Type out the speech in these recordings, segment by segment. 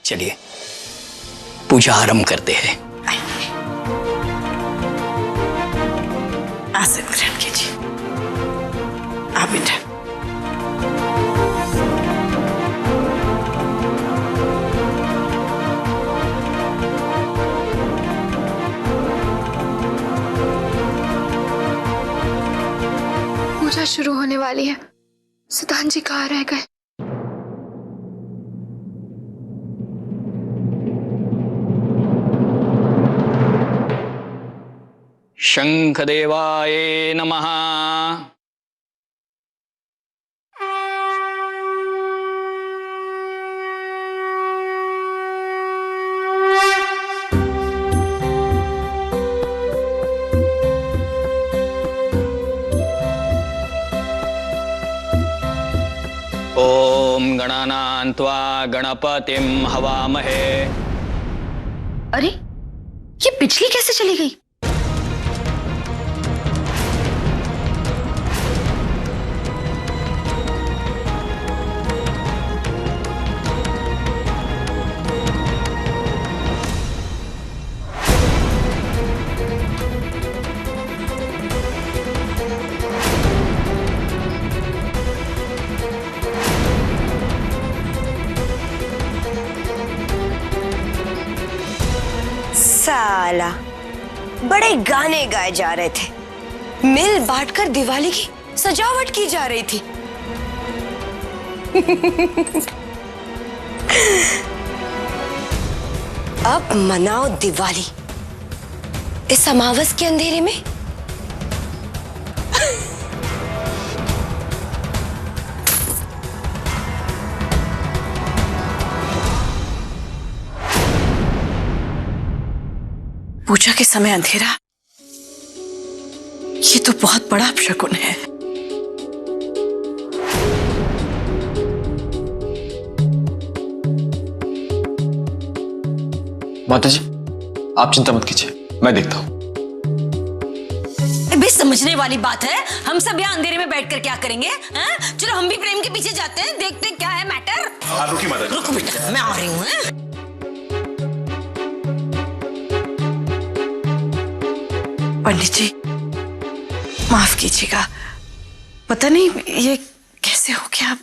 चलिए पूजा आरंभ करते हैं। आसन ग्रहण कीजिए। आप बेटा। पूजा शुरू होने वाली है। सिद्धांत जी कहाँ रह गए? शंखदेवाय नमः। ओम गणानां त्वा गणपतिं हवामहे। अरे ये बिजली कैसे चली गई? साला बड़े गाने गाए जा रहे थे, मिल बांटकर दिवाली की सजावट की जा रही थी। अब मनाओ दिवाली इस अमावस के अंधेरे में। पूजा के समय अंधेरा, ये तो बहुत बड़ा अपशकुन है। माता जी आप चिंता मत कीजिए, मैं देखता हूं। बे समझने वाली बात है, हम सब यहाँ अंधेरे में बैठकर क्या करेंगे? चलो हम भी प्रेम के पीछे जाते हैं, देखते हैं क्या है मैटर। आप रुकिए माता जी। रुको बेटा, मैं आ रही हूँ। पंडित जी माफ कीजिएगा, पता नहीं ये कैसे हो गया।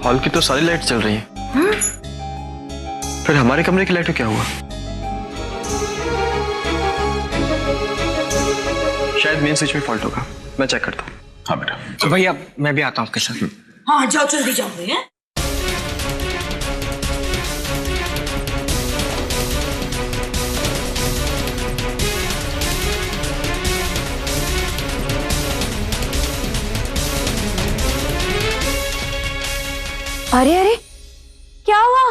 हॉल की तो सारी लाइट चल रही हैं। फिर हमारे कमरे की लाइट को क्या हुआ? शायद मेन स्विच में फॉल्ट होगा, मैं चेक करता हूँ। हाँ बेटा। तो भैया मैं भी आता हूँ आपके साथ। हाँ जाओ, जल्दी जाओ भैया। अरे अरे क्या हुआ?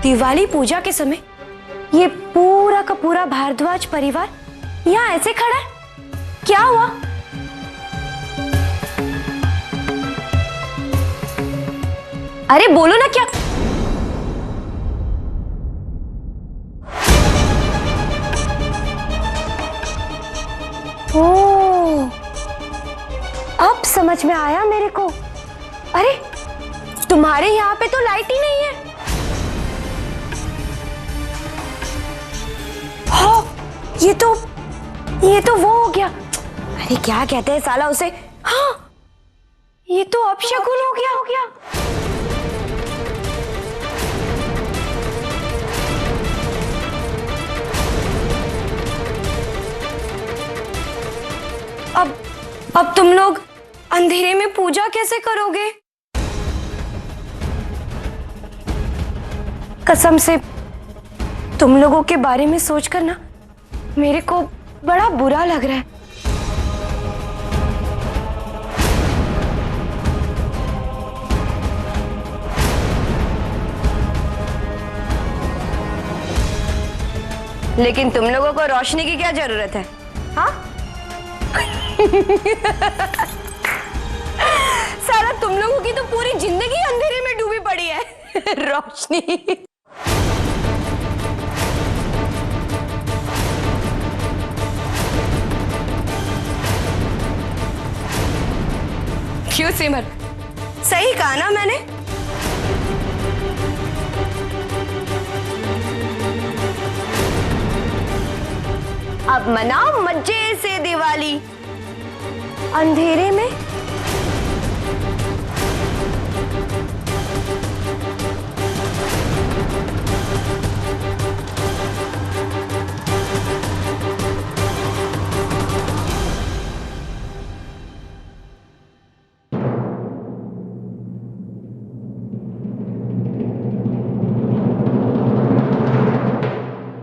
दिवाली पूजा के समय ये पूरा का पूरा भारद्वाज परिवार यहाँ ऐसे खड़ा है, क्या हुआ? अरे बोलो ना क्या? ओ, अब समझ में आया मेरे को। अरे तुम्हारे यहाँ पे तो लाइट ही नहीं है। हाँ, ये तो वो हो गया। अरे क्या कहते हैं साला उसे? हाँ, ये तो अपशकुन हो गया। अब तुम लोग अंधेरे में पूजा कैसे करोगे? कसम से तुम लोगों के बारे में सोचकर ना मेरे को बड़ा बुरा लग रहा है। लेकिन तुम लोगों को रोशनी की क्या जरूरत है? हाँ? सारा तुम लोगों की तो पूरी जिंदगी अंधेरे में डूबी पड़ी है। रोशनी। क्यों सिमर, सही कहा ना मैंने? अब मनाओ मजे से दिवाली अंधेरे में।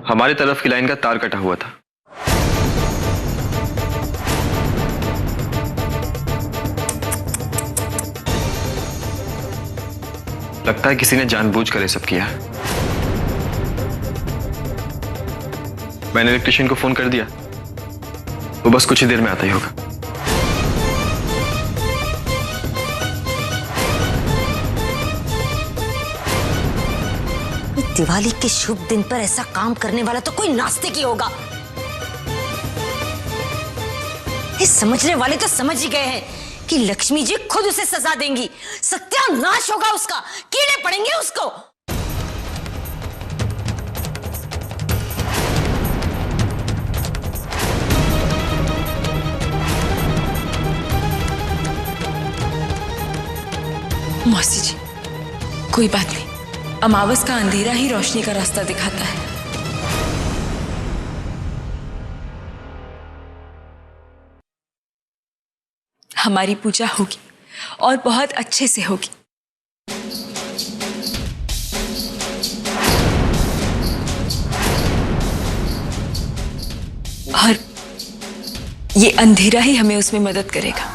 हमारी तरफ की लाइन का तार कटा हुआ था। लगता है किसी ने जानबूझकर ये सब किया। मैंने इलेक्ट्रिशियन को फोन कर दिया, वो बस कुछ ही देर में आता ही होगा। दिवाली के शुभ दिन पर ऐसा काम करने वाला तो कोई नास्तिक ही होगा। ये समझने वाले तो समझ ही गए हैं कि लक्ष्मी जी खुद उसे सजा देंगी, सत्यानाश होगा उसका, कीड़े पड़ेंगे उसको। मौसी जी, कोई बात नहीं, अमावस का अंधेरा ही रोशनी का रास्ता दिखाता है। हमारी पूजा होगी और बहुत अच्छे से होगी। और ये अंधेरा ही हमें उसमें मदद करेगा।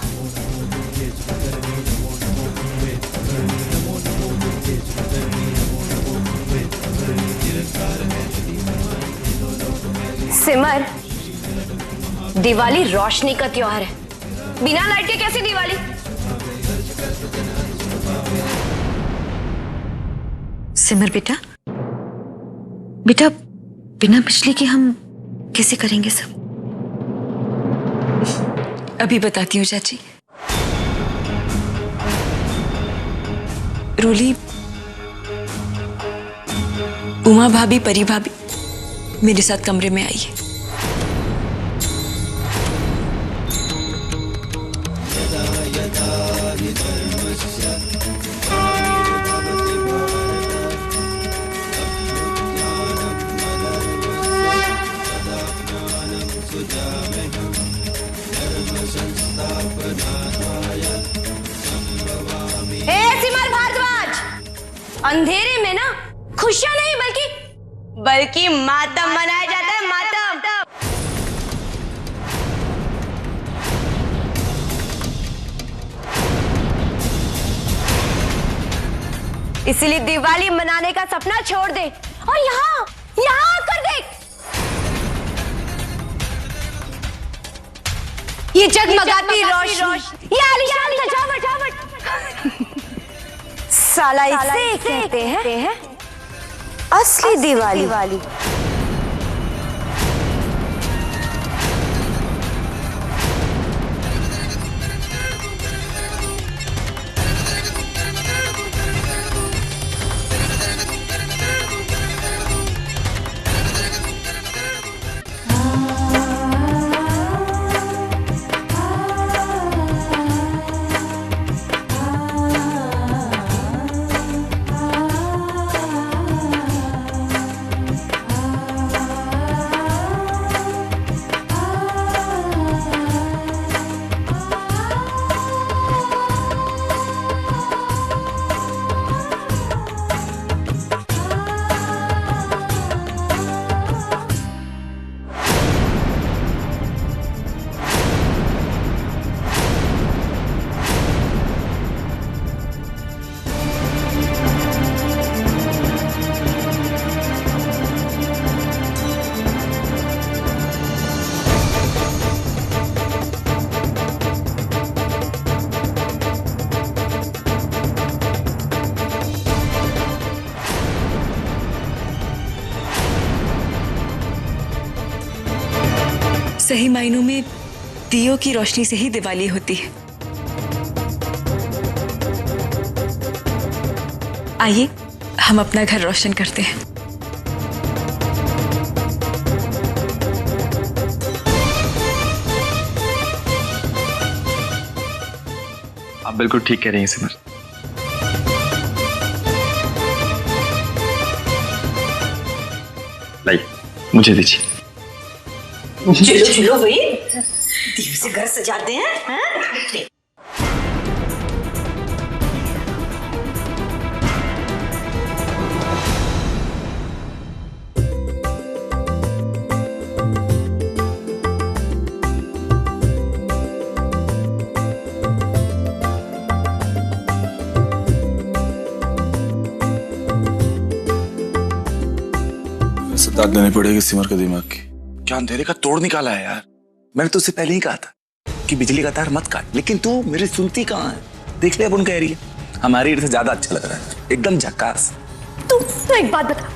सिमर, दिवाली रोशनी का त्योहार है, बिना लाइट के कैसे दिवाली? सिमर बेटा, बेटा बिना बिजली के हम कैसे करेंगे सब? अभी बताती हूँ चाची। रूली, उमा भाभी, परी भाभी मेरे साथ कमरे में आइए। सिमर भारद्वाज, अंधेरे में ना खुशियां नहीं बल्कि मातम मनाया जाता है, मातम। इसलिए दिवाली मनाने का सपना छोड़ दे और यहाँ आकर देख, ये जगमगाती रोशनी, ये आलीशान सजावट। साला इसे कहते हैं असली दिवाली। सही मायनों में दियों की रोशनी से ही दिवाली होती है। आइए हम अपना घर रोशन करते हैं। आप बिल्कुल ठीक कह रही हैं सिमर। लाइए, मुझे दीजिए। चलो चलो भाई, दीव से घर सजाते हैं, हाँ? दाद लेनी पड़ेगी सिमर के दिमाग की। क्या अंधेरे का तोड़ निकाला है यार। मैंने तुझसे पहले ही कहा था कि बिजली का तार मत काट, लेकिन तू मेरी सुनती कहाँ है। देख ले अब उनका एरिया हमारे एरिया से ज्यादा अच्छा लग रहा है, एकदम झक्कास। तू एक बात बता,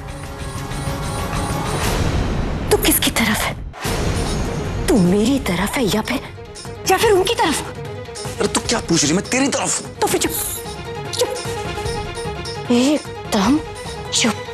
तू किसकी तरफ है? तू मेरी तरफ है या फिर उनकी तरफ? अरे तू क्या पूछ रही, मैं तेरी तरफ हूँ। तो फिर चुप चुप, एकदम चुप।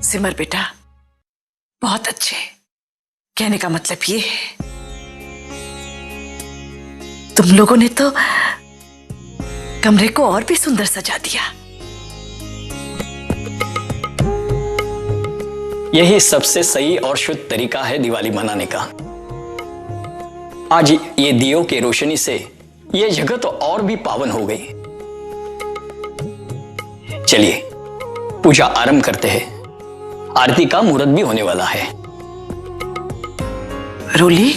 सिमर बेटा, बहुत अच्छे। कहने का मतलब ये है, तुम लोगों ने तो कमरे को और भी सुंदर सजा दिया। यही सबसे सही और शुद्ध तरीका है दिवाली मनाने का। आज ये दियों की रोशनी से ये जगह तो और भी पावन हो गई। चलिए पूजा आरंभ करते हैं। आरती का मुहूर्त भी होने वाला है। रोली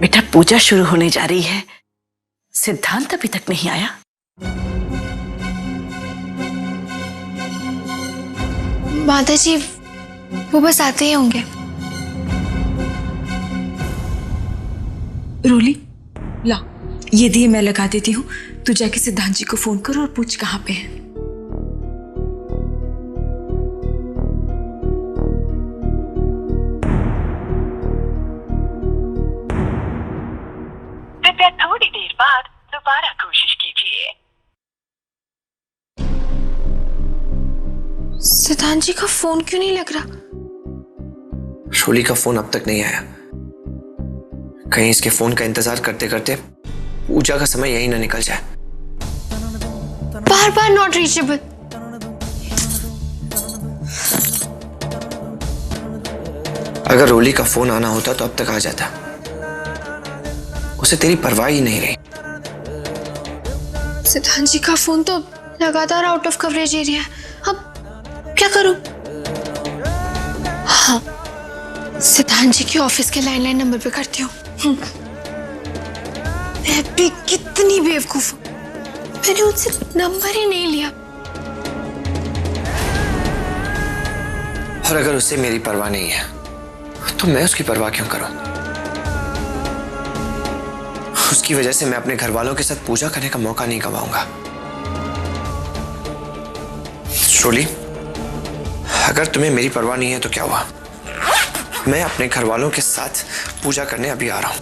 बेटा, पूजा शुरू होने जा रही है। सिद्धांत अभी तक नहीं आया। माताजी वो बस आते ही होंगे। रोली ला, ये दिए मैं लगा देती हूँ, तू जाके सिद्धांत जी को फोन कर और पूछ कहाँ पे है। कृपया थोड़ी देर बाद दोबारा कोशिश कीजिए। सिद्धांत जी का फोन क्यों नहीं लग रहा? शोली का फोन अब तक नहीं आया। कहीं इसके फोन का इंतजार करते करते पूजा का समय यही ना निकल जाए। बार बार नॉट रीचेबल। अगर रोली का फोन आना होता तो अब तक आ जाता। उसे तेरी परवाह ही नहीं रही। सिद्धांत जी का फोन तो लगातार आउट ऑफ कवरेज एरिया है। अब क्या करूं? हाँ, सिद्धांत जी के ऑफिस के लैंडलाइन नंबर पे करती हूँ। मैं भी कितनी बेवकूफ हूँ, मैंने उनसे नंबर ही नहीं लिया। और अगर उसे मेरी परवाह नहीं है तो मैं उसकी परवाह क्यों करूं? उसकी वजह से मैं अपने घर वालों के साथ पूजा करने का मौका नहीं गवाऊंगा। शोली, अगर तुम्हें मेरी परवाह नहीं है तो क्या हुआ? मैं अपने घर वालों के साथ पूजा करने अभी आ रहा हूं।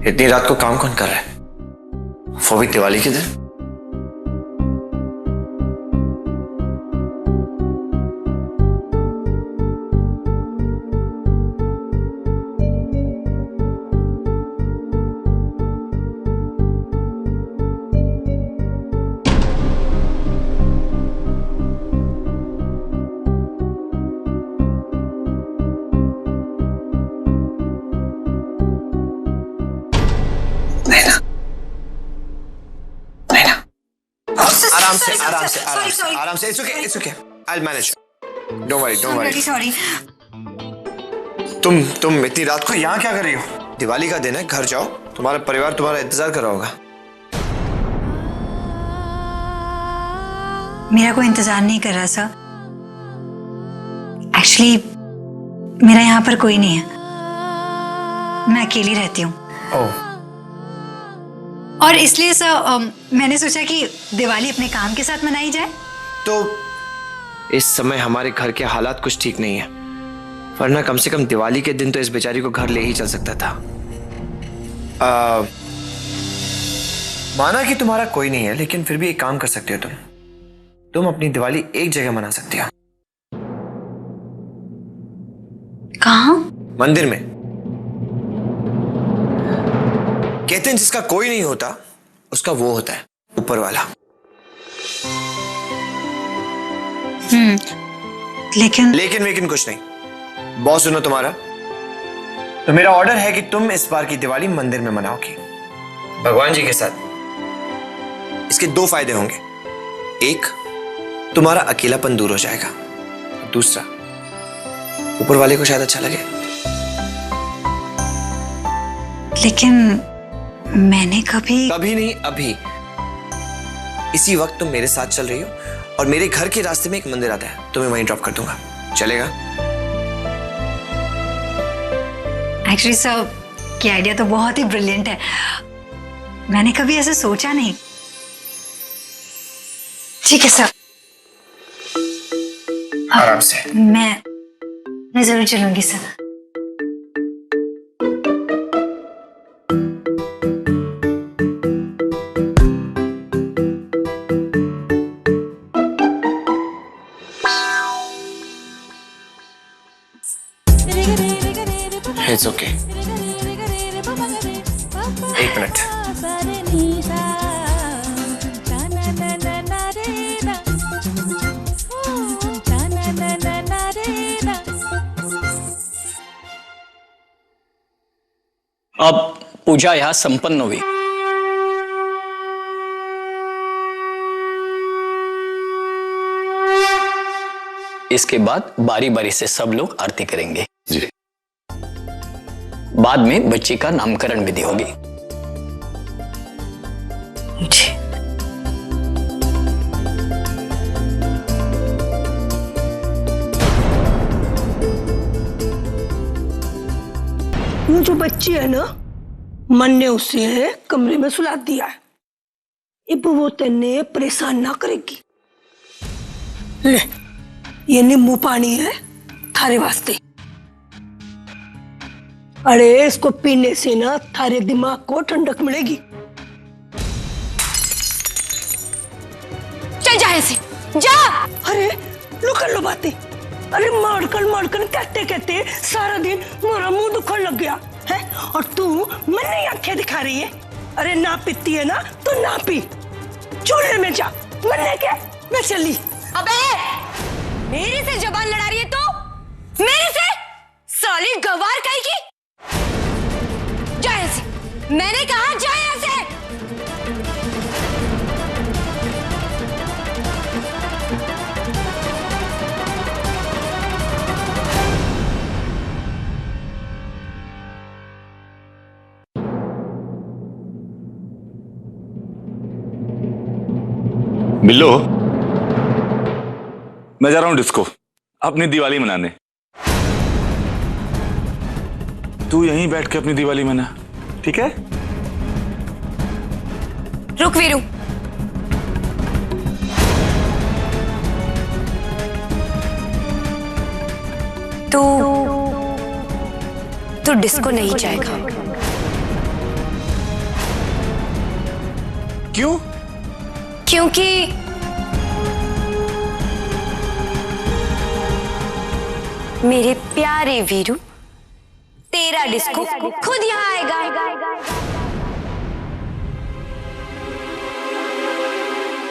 इतनी रात को काम कौन कर रहा है, वो भी दिवाली के दिन? आराम से, it's okay. I'll manage. Don't worry. Sorry. तुम इतनी रात को यहाँ क्या कर रही हो? दिवाली का दिन है, घर जाओ, तुम्हारा परिवार तुम्हारा इंतजार कर रहा होगा। मेरा कोई इंतजार नहीं कर रहा सर। एक्चुअली मेरा यहाँ पर कोई नहीं है, मैं अकेली रहती हूँ। और इसलिए सर मैंने सोचा कि दिवाली अपने काम के साथ मनाई जाए। तो इस समय हमारे घर के हालात कुछ ठीक नहीं है, वरना कम से कम दिवाली के दिन तो इस बेचारी को घर ले ही चल सकता था। माना कि तुम्हारा कोई नहीं है, लेकिन फिर भी एक काम कर सकते हो तुम अपनी दिवाली एक जगह मना सकती हो। कहाँ? मंदिर में। कहते हैं जिसका कोई नहीं होता उसका वो होता है ऊपर वाला। लेकिन कुछ नहीं। बॉस सुनो तुम्हारा, तो मेरा ऑर्डर है कि तुम इस बार की दिवाली मंदिर में मनाओगी भगवान जी के साथ। इसके दो फायदे होंगे, एक तुम्हारा अकेलापन दूर हो जाएगा, दूसरा ऊपर वाले को शायद अच्छा लगे। लेकिन मैंने कभी नहीं, अभी इसी वक्त तुम मेरे साथ चल रही हो और मेरे घर के रास्ते में एक मंदिर आता है, तुम्हें वहीं ड्रॉप कर दूंगा, चलेगा? एक्चुअली सर ये आइडिया तो बहुत ही ब्रिलियंट है, मैंने कभी ऐसे सोचा नहीं। ठीक है सर, आराम से। मैं जरूर चलूंगी सर। It's okay. एक मिनट। अब पूजा यहां संपन्न हुई। इसके बाद बारी बारी से सब लोग आरती करेंगे जी। बाद में बच्ची का नामकरण विधि होगी। वो जो बच्ची है ना, मन ने उसे कमरे में सुला दिया है। अब वो तेने परेशान ना करेगी। ले, ये नींबू पानी है थारे वास्ते। अरे इसको पीने से ना थारे दिमाग को ठंडक मिलेगी। चल जा ऐसे, जा। अरे लो कर लो बातें। अरे मारकर कहते सारा दिन मेरा मुंह दुखने लग गया है, और तू मन नहीं आंखें दिखा रही है। अरे ना पीती है ना तो ना पी, चूल्हे में जा। मरने के मैं चली। अबे मेरे से जबान लड़ा रही है तू? मेरे से? साली गवार कहेगी। जा ऐसे, मैंने कहा जा ऐसे। बिल्लो, मैं जा रहा हूं डिस्को अपनी दिवाली मनाने। तू यहीं बैठ के अपनी दिवाली मना, ठीक है? रुक वीरू, तू डिस्को नहीं जाएगा। क्यों? क्योंकि मेरे प्यारे वीरू, तेरा डिस्को खुद यहाँ आएगा।